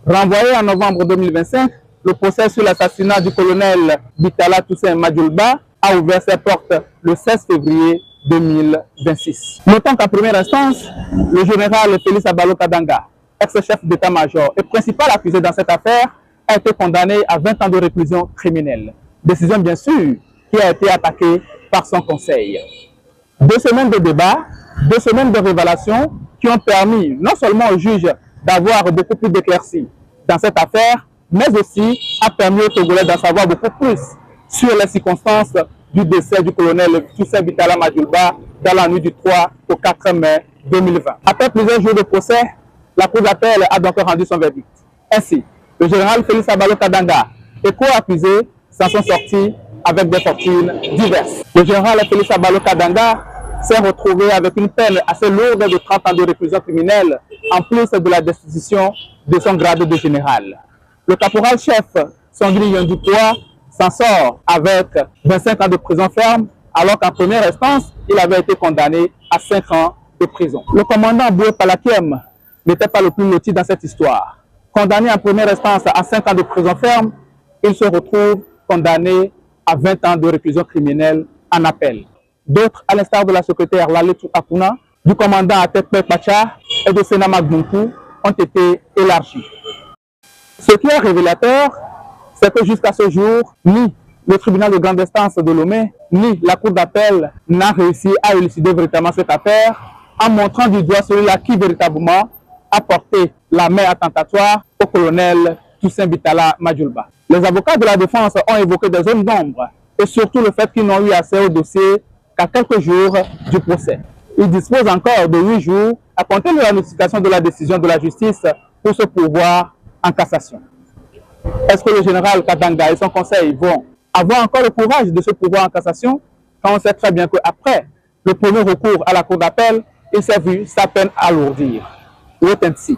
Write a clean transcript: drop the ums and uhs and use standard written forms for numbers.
Renvoyé en novembre 2025, le procès sur l'assassinat du colonel Bitala Toussaint Madjoulba a ouvert ses portes le 16 février 2026. Notons qu'en première instance, le général Félix Abalo Kadanga, ex-chef d'état-major et principal accusé dans cette affaire, a été condamné à 20 ans de réclusion criminelle. Décision bien sûr qui a été attaquée par son conseil. 2 semaines de débat, 2 semaines de révélations qui ont permis non seulement au juge d'avoir beaucoup plus d'éclaircies dans cette affaire, mais aussi a permis aux Togolais d'en savoir beaucoup plus sur les circonstances du décès du colonel Toussaint Bitala Madjoulba dans la nuit du 3 au 4 mai 2020. Après plusieurs jours de procès, la Cour d'appel a donc rendu son verdict. Ainsi, le général Félix Abalo Kadanga et co-accusés s'en sont sortis avec des fortunes diverses. Le général Félix Abalo Kadanga s'est retrouvé avec une peine assez lourde de 30 ans de réclusion criminelle, en plus de la destitution de son grade de général. Le caporal-chef Songri Yondoukoua s'en sort avec 25 ans de prison ferme, alors qu'en première instance, il avait été condamné à 5 ans de prison. Le commandant Boué Palakiem n'était pas le plus loti dans cette histoire. Condamné en première instance à 5 ans de prison ferme, il se retrouve condamné à 20 ans de réclusion criminelle en appel. D'autres, à l'instar de la secrétaire Laletou Akuna, du commandant Atekpe Pacha et de Senama Gbunku, ont été élargis. Ce qui est révélateur, c'est que jusqu'à ce jour, ni le tribunal de grande instance de Lomé, ni la cour d'appel n'a réussi à élucider véritablement cette affaire en montrant du doigt celui-là qui véritablement a porté la main attentatoire au colonel Toussaint Bitala Madjoulba. Les avocats de la défense ont évoqué des zones d'ombre et surtout le fait qu'ils n'ont eu accès au dossier qu'à quelques jours du procès. Ils disposent encore de 8 jours à compter de la notification de la décision de la justice pour se pourvoir en cassation. Est-ce que le général Kadanga et son conseil vont avoir encore le courage de se pourvoir en cassation quand on sait très bien qu'après le premier recours à la cour d'appel, il s'est vu sa peine alourdir? Wait and see.